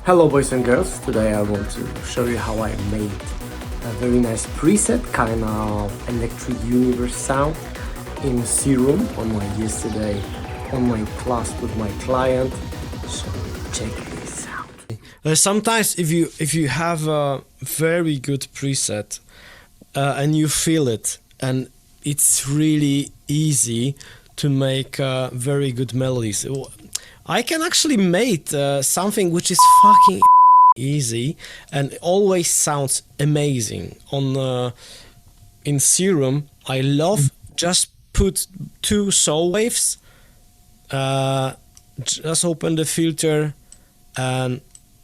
Hello boys and girls, today I want to show you how I made a very nice preset, kind of electric universe sound in Serum on my yesterday online class with my client. So check this out. Sometimes if you have a very good preset and you feel it, and it's really easy to make very good melodies. I can actually make something which is fucking easy and always sounds amazing. In Serum, I love just put two saw waves, just open the filter and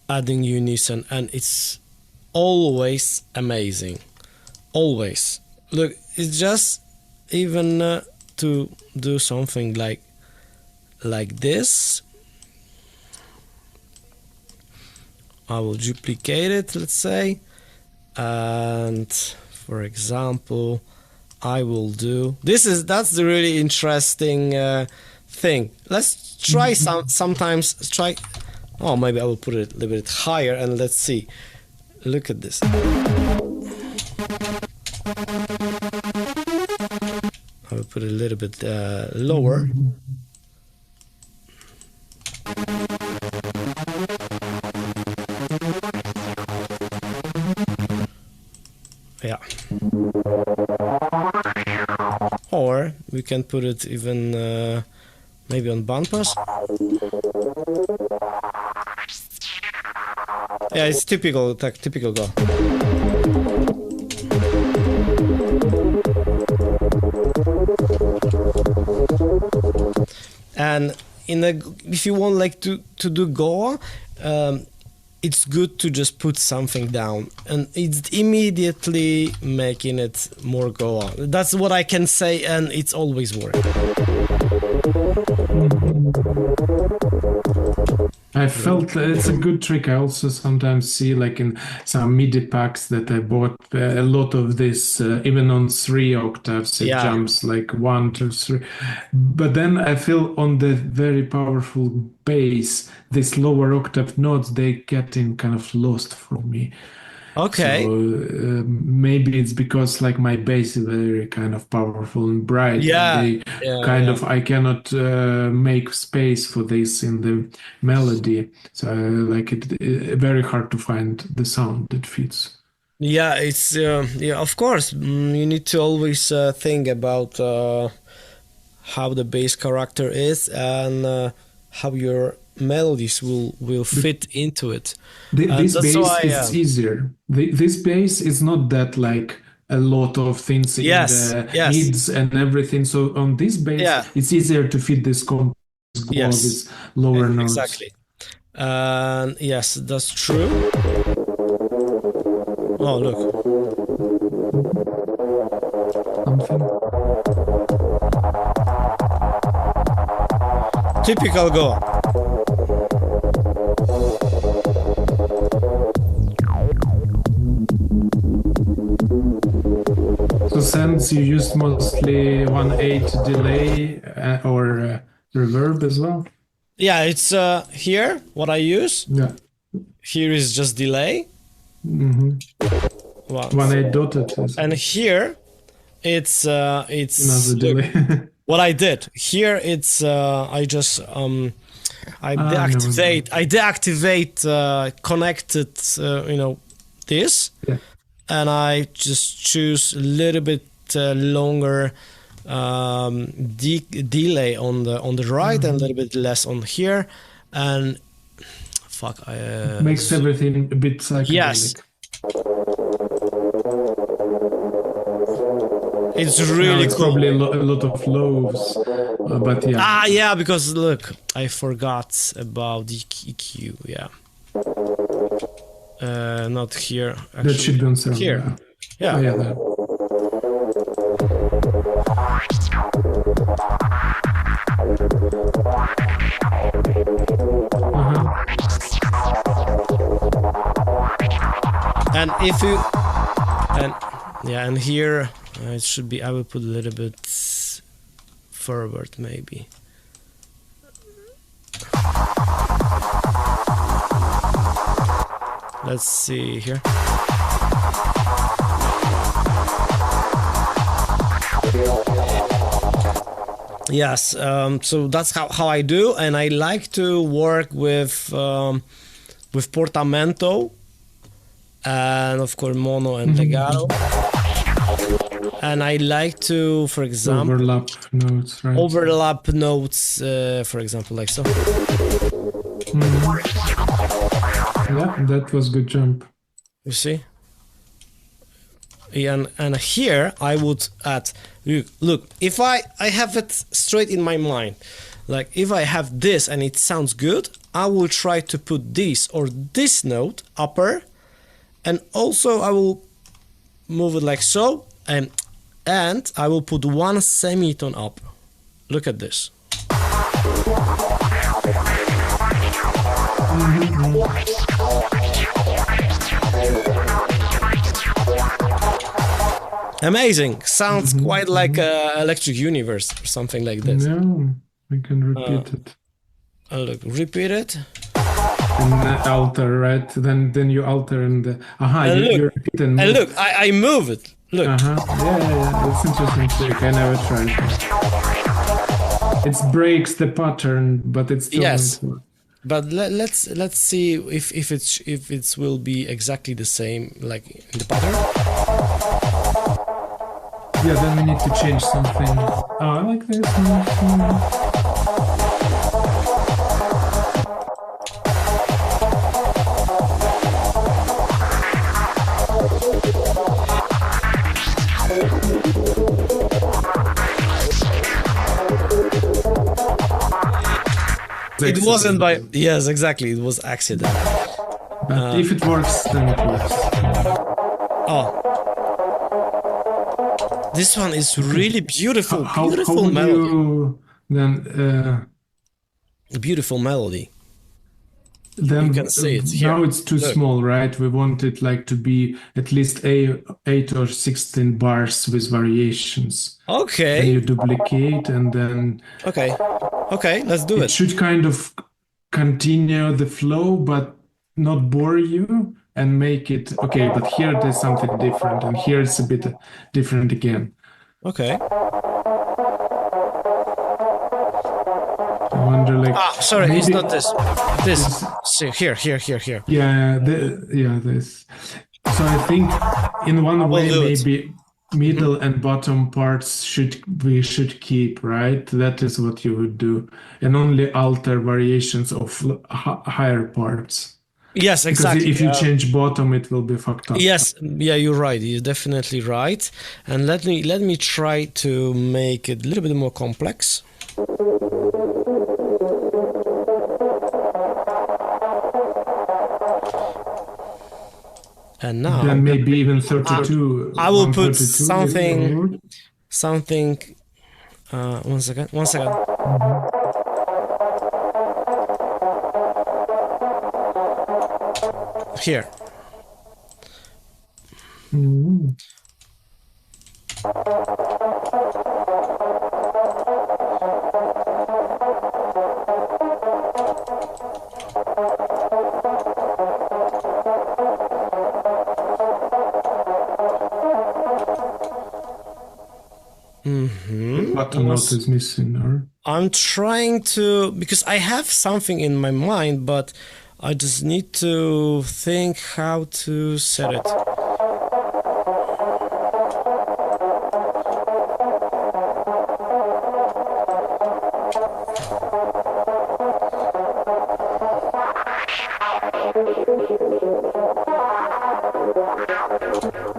adding unison, and it's always amazing. Always. Look, it's just even to do something like this. I will duplicate it, let's say, and for example I will do that's the really interesting thing. Let's try sometimes try. Oh, maybe I will put it a little bit higher and let's see. Look at this. I will put it a little bit lower. Yeah. Or we can put it even maybe on bumpers. Yeah, it's typical go. And if you want like to do Goa, it's good to just put something down, and it's immediately making it more Goa. That's what I can say, and it's always working. I felt it's a good trick. I also sometimes see, like in some MIDI packs that I bought, a lot of this, even on 3 octaves, it jumps like 1, 2, 3. But then I feel on the very powerful bass, these lower octave notes, they get in kind of lost for me. Okay. So maybe it's because like my bass is very kind of powerful and bright. Yeah. And I cannot make space for this in the melody. So like it very hard to find the sound that fits. Yeah, it's of course you need to always think about how the bass character is and how your melodies will fit into it. This bass is easier. This bass is not that like a lot of things in the mids and everything. So on this bass, it's easier to fit this these lower notes. Exactly. Yes, that's true. Oh, look. Typical Goa. So since you used mostly 1/8 delay or reverb as well? Yeah, it's here what I use. Yeah. Here is just delay. 1/8 dotted. And here it's another delay. What I did here, it's I just I deactivate connected this, and I just choose a little bit longer delay on the right and a little bit less on here, and makes everything a bit psychedelic. Yes. It's really cool. Probably a lot of lows, but yeah. Yeah, because look, I forgot about the EQ. Yeah. Not here. Actually. That should be on Serum. Here. Yeah. Yeah. There. And if you and here it should be. I will put a little bit forward maybe. Let's see here. Yes, so that's how I do, and I like to work with portamento, and of course mono and legato. And I like to, for example, overlap notes, right? Overlap notes, for example, like so. Yeah, that was good jump. You see? And here I would add, look, if I have it straight in my mind, like if I have this and it sounds good, I will try to put this or this note upper, and also I will move it like so, and I will put one semitone up. Look at this. Amazing. Sounds quite like Electric Universe or something like this. No, we can repeat it. Look, repeat it. And alter, right? Then you alter and you repeat and move. And look, I move it. Look. Yeah. That's interesting trick. I never tried it. It breaks the pattern, but it's still yes. But let's see if it will be exactly the same like in the pattern. Yeah, then we need to change something. Oh, I like this. It wasn't by... Yes, exactly. It was accident. But if it works, then it works. Oh. This one is really beautiful. Beautiful how melody. You then, beautiful melody. Then you can see it here. Now it's too small, right? We want it like to be at least 8 or 16 bars with variations. Okay. Then you duplicate and then... Okay, let's do it. It should kind of continue the flow, but not bore you and make it... Okay, but here there's something different and here it's a bit different again. Okay. I wonder, like... sorry, it's not this. This. See, here. Yeah, this. So I think in one way, maybe middle and bottom parts we should keep, right? That is what you would do. And only alter variations of higher parts. Yes, exactly. Because if you change bottom, it will be fucked up. Yes, yeah, you're right. You're definitely right. And let me try to make it a little bit more complex. And now then maybe even 32. I will put something. One second. Here. Bottom note is missing, or? I'm trying to, because I have something in my mind, but I just need to think how to set it.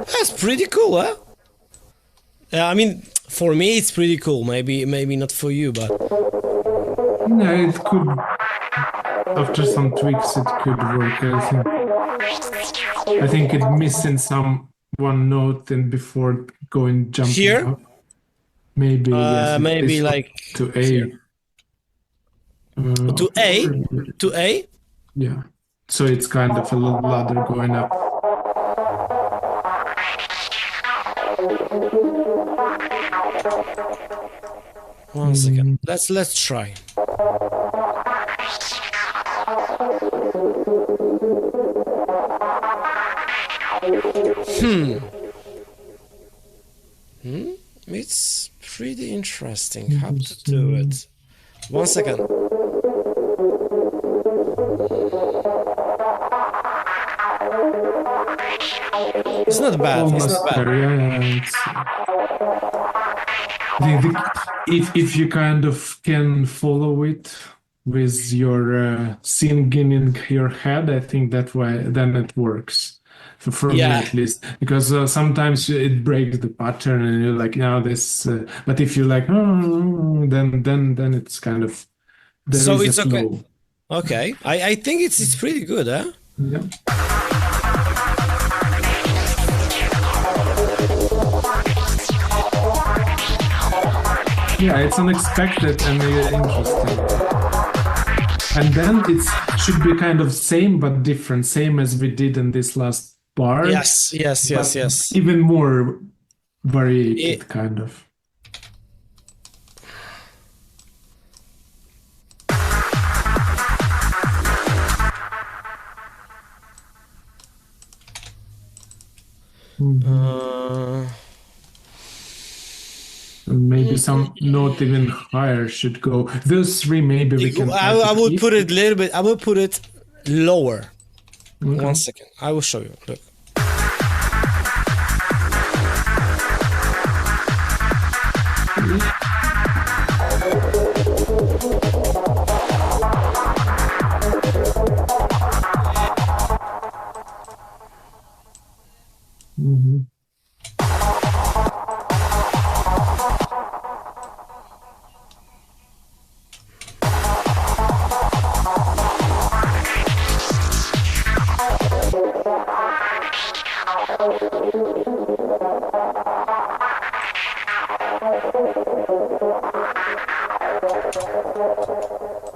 That's pretty cool, huh? I mean, for me it's pretty cool. Maybe not for you, but yeah, it could. After some tweaks, it could work. I think it's missing one note and before jumping here. Up. Maybe yes, maybe like to A. To A. To A. Yeah. So it's kind of a little ladder going up. One second. Let's try. It's pretty interesting how to do it. 1 second. It's not bad. It's not bad. If you kind of can follow it with your singing in your head, I think that way then it works. For me at least, because sometimes it breaks the pattern and you're like, no, this. But if you like, then it's kind of so it's okay. Okay, I think it's pretty good, huh? Yeah. Yeah, it's unexpected and interesting. And then it should be kind of same but different, same as we did in this last bar. Yes. Even more varied, kind of. Maybe some note even higher should go. Those three, maybe we can. I would put it a little bit. I will put it lower. Okay. 1 second. I will show you. Look.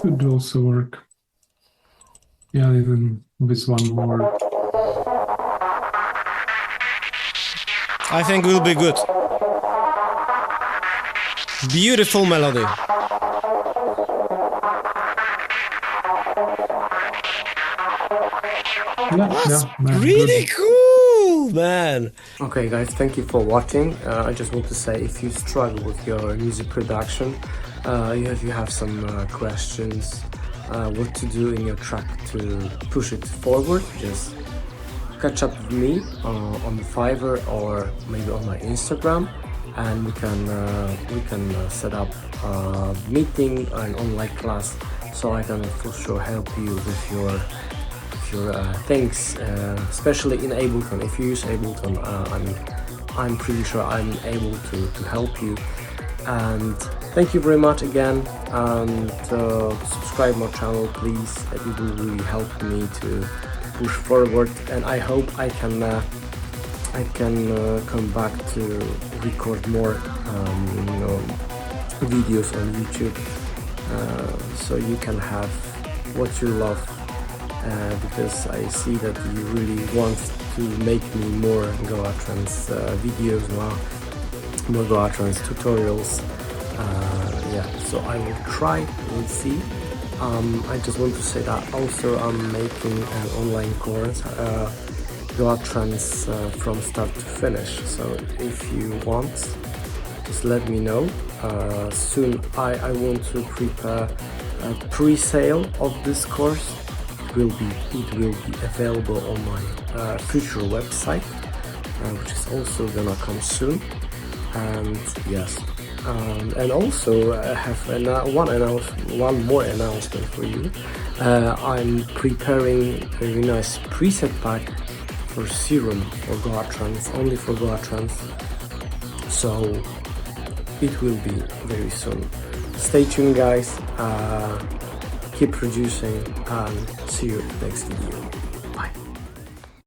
Could also work. Yeah, even with one more. I think will be good. Beautiful melody. That's really cool, man. Okay guys, thank you for watching. I just want to say, if you struggle with your music production, if you have some questions what to do in your track to push it forward, just catch up with me on the Fiverr or maybe on my Instagram, and we can set up a meeting, an online class, so I can for sure help you with your things, especially in Ableton. If you use Ableton, I'm pretty sure I'm able to help you. And thank you very much again, and subscribe my channel please. It will really help me to push forward, and I hope I can come back to record more videos on YouTube, so you can have what you love, because I see that you really want to make me more Goa Trance videos, more Goa Trance tutorials. Yeah, so I will try, we'll see. I just want to say that also I'm making an online course, Goa Trance from start to finish. So if you want, just let me know. Soon I want to prepare a pre-sale of this course. It will be available on my future website, which is also gonna come soon. And yes, and also I have one more announcement for you. I'm preparing a very nice preset pack for Serum for Goa Trance, only for Goa Trance. So it will be very soon. Stay tuned guys, keep producing, and see you next video.